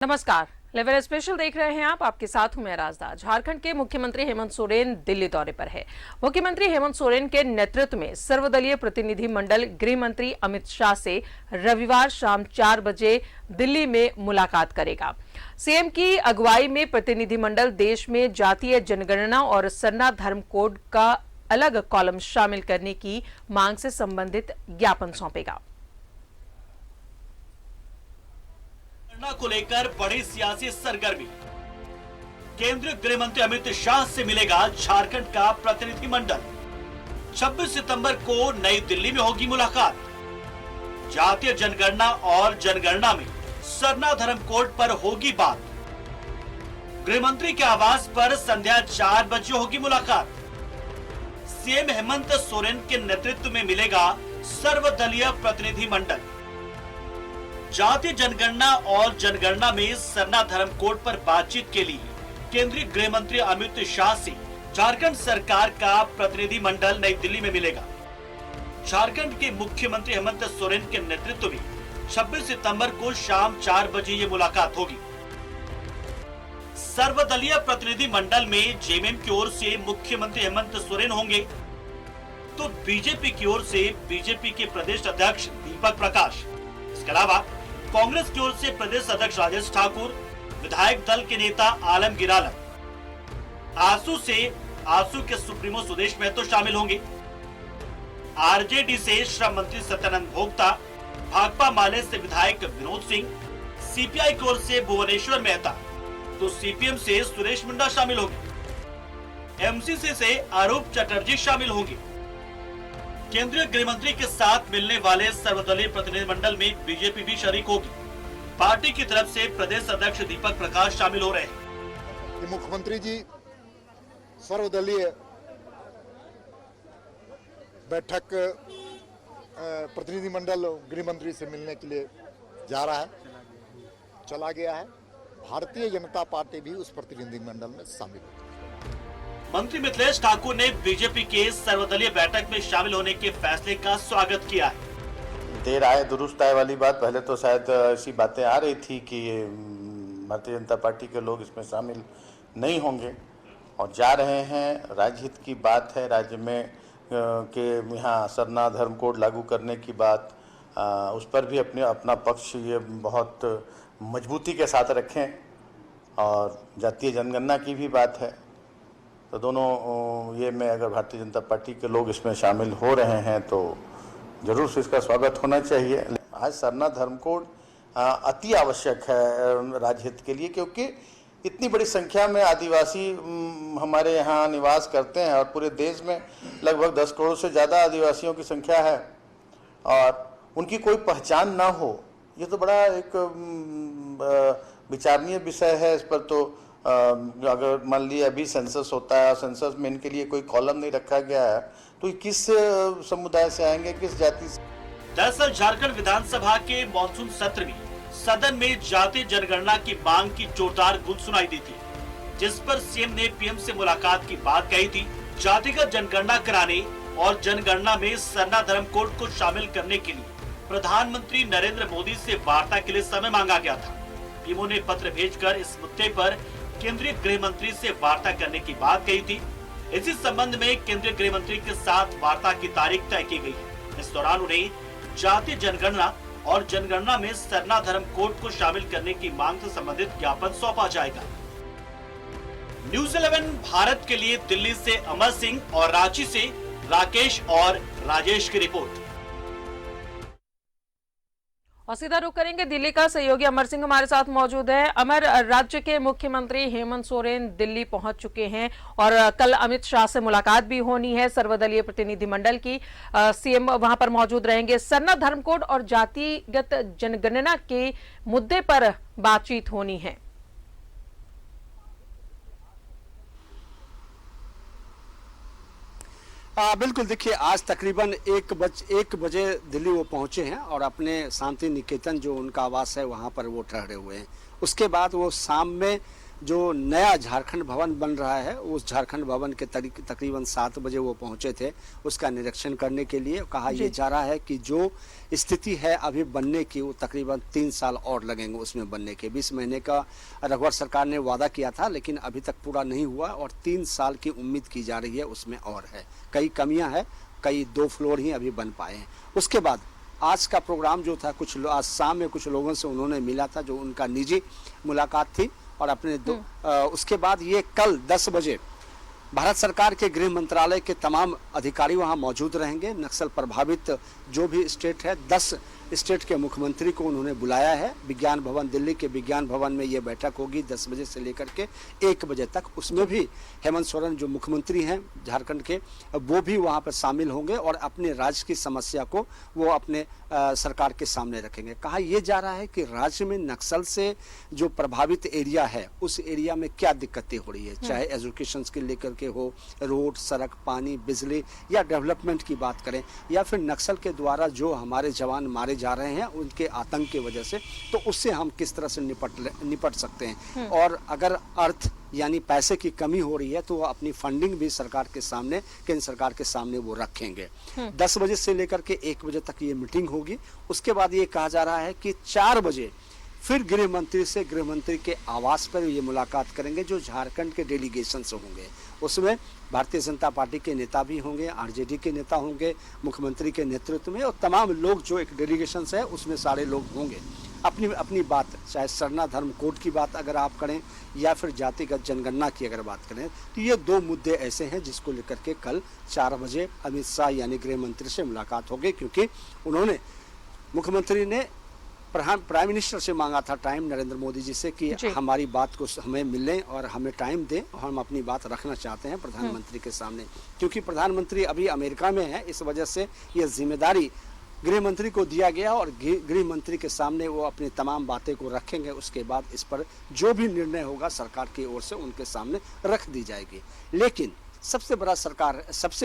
नमस्कार, level special देख रहे हैं आप। आपके साथ हूं मैं राजदा। झारखंड के मुख्यमंत्री हेमंत सोरेन दिल्ली दौरे पर है। मुख्यमंत्री हेमंत सोरेन के नेतृत्व में सर्वदलीय प्रतिनिधि मंडल गृह मंत्री अमित शाह से रविवार शाम 4 बजे दिल्ली में मुलाकात करेगा। सीएम की अगुवाई में प्रतिनिधि मंडल देश में जातीय जनगणना और सरना धर्म कोड का अलग कॉलम शामिल करने की मांग से संबंधित ज्ञापन सौंपेगा। को लेकर बड़ी सियासी सरगर्मी। केंद्रीय गृह मंत्री अमित शाह से मिलेगा झारखंड का प्रतिनिधि मंडल। 26 सितंबर को नई दिल्ली में होगी मुलाकात। जातीय जनगणना और जनगणना में सरना धर्म कोड पर होगी बात। गृह मंत्री के आवास पर संध्या 4 बजे होगी मुलाकात। सीएम हेमंत सोरेन के नेतृत्व में मिलेगा सर्वदलीय प्रतिनिधि मंडल। जातीय जनगणना और जनगणना में सरना धर्म कोड पर बातचीत के लिए केंद्रीय गृह मंत्री अमित शाह से झारखंड सरकार का प्रतिनिधि मंडल नई दिल्ली में मिलेगा। झारखंड के मुख्यमंत्री हेमंत सोरेन के नेतृत्व में 26 सितंबर को शाम 4 बजे ये मुलाकात होगी। सर्वदलीय प्रतिनिधि मंडल में जेएमएम की ओर से मुख्यमंत्री हेमंत सोरेन होंगे, तो बीजेपी की ओर से बीजेपी के प्रदेश अध्यक्ष दीपक प्रकाश, इसके अलावा कांग्रेस की ओर से प्रदेश अध्यक्ष राजेश ठाकुर, विधायक दल के नेता आलमगीर आलम, आसू के सुप्रीमो सुदेश महतो शामिल होंगे। आरजेडी से श्रम मंत्री सत्यानंद भोक्ता, भाकपा माले से विधायक विनोद सिंह, सीपीआई की ओर से भुवनेश्वर मेहता, तो सीपीएम से सुरेश मुंडा शामिल होंगे। एमसीसी से अरूप चटर्जी शामिल होंगे। केंद्रीय गृह मंत्री के साथ मिलने वाले सर्वदलीय प्रतिनिधिमंडल में बीजेपी भी शरीक होगी। पार्टी की तरफ से प्रदेश अध्यक्ष दीपक प्रकाश शामिल हो रहे हैं। मुख्यमंत्री जी सर्वदलीय बैठक प्रतिनिधिमंडल गृह मंत्री से मिलने के लिए जा रहा है, चला गया है। भारतीय जनता पार्टी भी उस प्रतिनिधिमंडल में शामिल है। मंत्री मिथिलेश ठाकुर ने बीजेपी के सर्वदलीय बैठक में शामिल होने के फैसले का स्वागत किया है। देर आए दुरुस्त आए वाली बात, पहले तो शायद ऐसी बातें आ रही थी कि भारतीय जनता पार्टी के लोग इसमें शामिल नहीं होंगे और जा रहे हैं। राज्य हित की बात है, राज्य में के यहाँ सरना धर्म कोड लागू करने की बात, उस पर भी अपना पक्ष ये बहुत मजबूती के साथ रखें और जातीय जनगणना की भी बात है। तो दोनों ये में अगर भारतीय जनता पार्टी के लोग इसमें शामिल हो रहे हैं तो जरूर से इसका स्वागत होना चाहिए। आज सरना धर्म कोड अति आवश्यक है राज्य हित के लिए, क्योंकि इतनी बड़ी संख्या में आदिवासी हमारे यहाँ निवास करते हैं और पूरे देश में लगभग 10 करोड़ से ज़्यादा आदिवासियों की संख्या है और उनकी कोई पहचान ना हो, ये तो बड़ा एक विचारणीय विषय है। इस पर तो अगर मान लिया अभी सेंसस होता है, सेंसस में इनके लिए कोई कॉलम नहीं रखा गया है, तो किस समुदाय से आएंगे, किस जाति से? दरअसल झारखंड विधानसभा के मॉनसून सत्र में सदन में जातीय जनगणना की मांग की जोरदार गूंज सुनाई दी थी, जिस पर सीएम ने पीएम से मुलाकात की बात कही थी। जातिगत जनगणना कराने और जनगणना में सरना धर्म कोड को शामिल करने के लिए प्रधानमंत्री नरेंद्र मोदी से वार्ता के लिए समय मांगा गया था। पीएम ने पत्र भेजकर इस मुद्दे पर केंद्रीय गृह मंत्री से वार्ता करने की बात कही थी। इसी संबंध में केंद्रीय गृह मंत्री के साथ वार्ता की तारीख तय की गई है। इस दौरान उन्हें जातीय जनगणना और जनगणना में सरना धर्म कोड को शामिल करने की मांग से संबंधित ज्ञापन सौंपा जाएगा। न्यूज़ 11 भारत के लिए दिल्ली से अमर सिंह और रांची से राकेश और राजेश की रिपोर्ट। और सीधा रुख करेंगे दिल्ली का। सहयोगी अमर सिंह हमारे साथ मौजूद है। अमर, राज्य के मुख्यमंत्री हेमंत सोरेन दिल्ली पहुंच चुके हैं और कल अमित शाह से मुलाकात भी होनी है सर्वदलीय प्रतिनिधिमंडल की। सीएम वहां पर मौजूद रहेंगे। सरना धर्म कोड और जातिगत जनगणना के मुद्दे पर बातचीत होनी है। बिल्कुल, देखिए आज तकरीबन 1 बजे दिल्ली वो पहुंचे हैं और अपने शांति निकेतन जो उनका आवास है वहां पर वो ठहरे हुए हैं। उसके बाद वो शाम में जो नया झारखंड भवन बन रहा है उस झारखंड भवन के तकरीबन 7 बजे वो पहुंचे थे उसका निरीक्षण करने के लिए। कहा यह जा रहा है कि जो स्थिति है अभी बनने की वो तकरीबन 3 साल और लगेंगे उसमें बनने के। 20 महीने का रघुवर सरकार ने वादा किया था लेकिन अभी तक पूरा नहीं हुआ और 3 साल की उम्मीद की जा रही है उसमें और है। कई कमियां हैं, कई 2 फ्लोर ही अभी बन पाए हैं। उसके बाद आज का प्रोग्राम जो था आज शाम में कुछ लोगों से उन्होंने मिला था जो उनका निजी मुलाकात थी और अपने उसके बाद ये कल 10 बजे भारत सरकार के गृह मंत्रालय के तमाम अधिकारी वहां मौजूद रहेंगे। नक्सल प्रभावित जो भी स्टेट है 10 स्टेट के मुख्यमंत्री को उन्होंने बुलाया है। विज्ञान भवन, दिल्ली के विज्ञान भवन में ये बैठक होगी 10 बजे से लेकर के 1 बजे तक। उसमें भी हेमंत सोरेन जो मुख्यमंत्री हैं झारखंड के वो भी वहां पर शामिल होंगे और अपने राज्य की समस्या को वो अपने सरकार के सामने रखेंगे। कहा यह जा रहा है कि राज्य में नक्सल से जो प्रभावित एरिया है उस एरिया में क्या दिक्कतें हो रही है, चाहे एजुकेशन के लेकर के हो, रोड, सड़क, पानी, बिजली या डेवलपमेंट की बात करें या फिर नक्सल के द्वारा जो हमारे जवान मारे जा रहे हैं उनके आतंक की वजह से, तो उससे हम किस तरह से निपट सकते हैं। और अगर अर्थ यानी पैसे की कमी हो रही है तो वो अपनी फंडिंग भी सरकार के सामने, केंद्र सरकार के सामने वो रखेंगे। 10 बजे से लेकर के 1 बजे तक ये मीटिंग होगी। उसके बाद ये कहा जा रहा है कि 4 बजे फिर गृह मंत्री से गृह मंत्री के आवास पर ये मुलाकात करेंगे जो झारखंड के डेलीगेशन से होंगे। उसमें भारतीय जनता पार्टी के नेता भी होंगे, आरजेडी के नेता होंगे, मुख्यमंत्री के नेतृत्व में और तमाम लोग जो एक डेलीगेशन है उसमें सारे लोग होंगे। अपनी अपनी बात, चाहे सरना धर्म कोड की बात अगर आप करें या फिर जातिगत जनगणना की अगर बात करें, तो ये 2 मुद्दे ऐसे हैं जिसको लेकर के कल 4 बजे अमित शाह यानी गृह मंत्री से मुलाकात होगी। क्योंकि उन्होंने, मुख्यमंत्री ने प्राइम मिनिस्टर से मांगा था टाइम, नरेंद्र मोदी जी से, कि हमारी बात को हमें मिलें और हमें टाइम दें और हम अपनी बात रखना चाहते हैं प्रधानमंत्री के सामने। क्योंकि प्रधानमंत्री अभी अमेरिका में है, इस वजह से यह जिम्मेदारी गृह मंत्री को दिया गया और गृह मंत्री के सामने वो अपनी तमाम बातें को रखेंगे। उसके बाद इस पर जो भी निर्णय होगा सरकार की ओर से उनके सामने रख दी जाएगी। लेकिन सबसे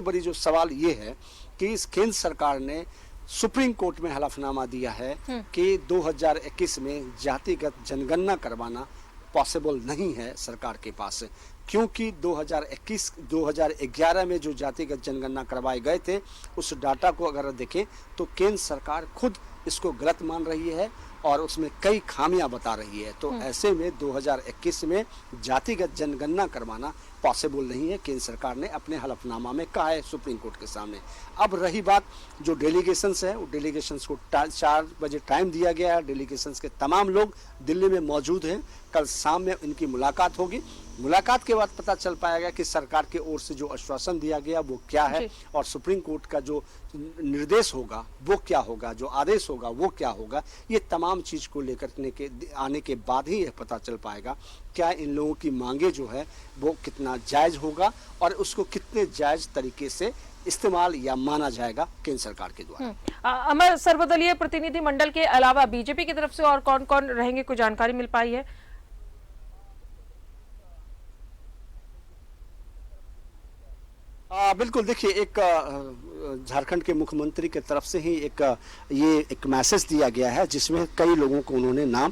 बड़ी जो सवाल ये है कि इस केंद्र सरकार ने सुप्रीम कोर्ट में हलफनामा दिया है कि 2021 में जातिगत जनगणना करवाना पॉसिबल नहीं है सरकार के पास। क्योंकि 2011 में जो जातिगत जनगणना करवाए गए थे उस डाटा को अगर देखें तो केंद्र सरकार खुद इसको गलत मान रही है और उसमें कई खामियां बता रही है। तो ऐसे में 2021 में जातिगत जनगणना करवाना पॉसिबल नहीं है, केंद्र सरकार ने अपने हलफनामा में कहा है सुप्रीम कोर्ट के सामने। अब रही बात जो डेलीगेशंस है, वो डेलीगेशंस को 4 बजे टाइम दिया गया है। डेलीगेशंस के तमाम लोग दिल्ली में मौजूद हैं। कल शाम में इनकी मुलाकात होगी। मुलाकात के बाद पता चल पाएगा कि सरकार की ओर से जो आश्वासन दिया गया वो क्या है और सुप्रीम कोर्ट का जो निर्देश होगा वो क्या होगा, जो आदेश होगा वो क्या होगा। ये तमाम चीज को लेकर आने के बाद ही यह पता चल पाएगा क्या इन लोगों की मांगे जो है वो कितना जायज होगा और उसको कितने जायज तरीके से इस्तेमाल या माना जाएगा केंद्र सरकार के द्वारा। अमर, सर्वदलीय प्रतिनिधि मंडल के अलावा बीजेपी की तरफ से और कौन कौन रहेंगे, कोई जानकारी मिल पाई है? बिल्कुल, देखिए एक झारखंड के मुख्यमंत्री के तरफ से ही एक मैसेज दिया गया है जिसमें कई लोगों को उन्होंने नाम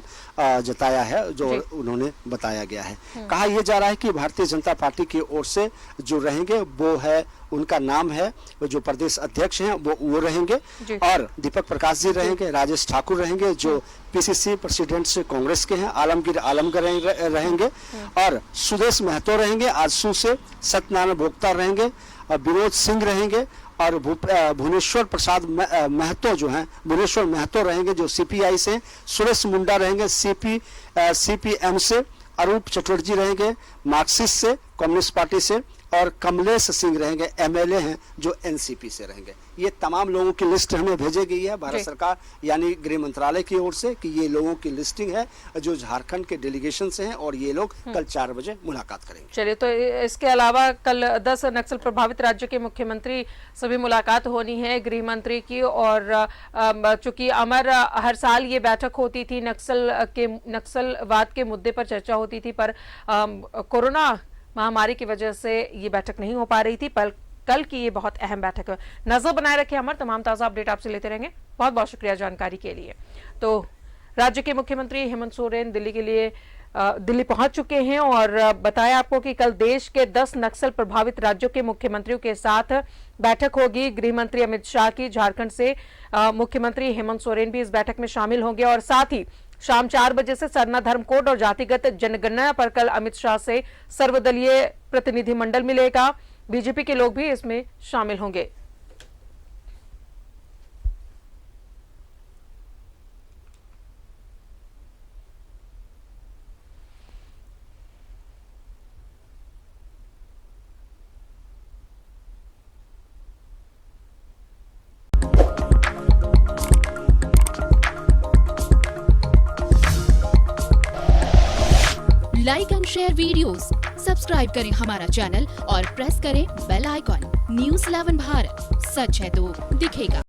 जताया है जो उन्होंने बताया गया है। कहा यह जा रहा है कि भारतीय जनता पार्टी की ओर से जो रहेंगे वो है, उनका नाम है जो प्रदेश अध्यक्ष हैं वो रहेंगे और दीपक प्रकाश जी रहेंगे, राजेश ठाकुर रहेंगे जो पीसीसी प्रेसिडेंट से कांग्रेस के हैं, आलमगीर आलमगर रहेंगे और सुदेश महतो रहेंगे आजसू से, सत्यनारायण भोक्ता रहेंगे, विनोद सिंह रहेंगे और भुवनेश्वर प्रसाद महतो जो हैं, भुवनेश्वर महतो रहेंगे जो सीपीआई से, सुरेश मुंडा रहेंगे सीपीएम से, अरूप चटर्जी रहेंगे मार्क्सिस्ट से, कम्युनिस्ट पार्टी से और कमलेश सिंह रहेंगे, एमएलए हैं जो एनसीपी से रहेंगे। ये तमाम लोगों की लिस्ट हमें भेजी गई है भारत सरकार यानी गृह मंत्रालय की ओर से कि ये लोगों की लिस्टिंग है जो झारखंड के डेलीगेशन से हैं और ये लोग कल 4 बजे मुलाकात करेंगे। चलिए, तो इसके अलावा कल 10 नक्सल प्रभावित राज्य के मुख्यमंत्री सभी मुलाकात होनी है गृह मंत्री की। और चूंकि अमर, हर साल ये बैठक होती थी, नक्सलवाद के मुद्दे पर चर्चा होती थी, पर कोरोना महामारी की वजह से ये बैठक नहीं हो पा रही थी, पर कल की ये बहुत अहम बैठक है। नजर बनाए रखें अमर, तमाम ताजा अपडेट आपसे लेते रहेंगे। बहुत बहुत शुक्रिया जानकारी के लिए। तो राज्य के मुख्यमंत्री हेमंत सोरेन दिल्ली के लिए दिल्ली पहुंच चुके हैं और बताया आपको कि कल देश के 10 नक्सल प्रभावित राज्यों के मुख्यमंत्रियों के साथ बैठक होगी। गृह मंत्री अमित शाह की झारखंड से मुख्यमंत्री हेमंत सोरेन भी इस बैठक में शामिल होंगे और साथ ही शाम 4 बजे से सरना धर्म कोड और जातिगत जनगणना पर कल अमित शाह से सर्वदलीय प्रतिनिधिमंडल मिलेगा। बीजेपी के लोग भी इसमें शामिल होंगे। Like and share videos, subscribe करें हमारा चैनल और प्रेस करें बेल आइकॉन। News 11 भारत, सच है तो दिखेगा।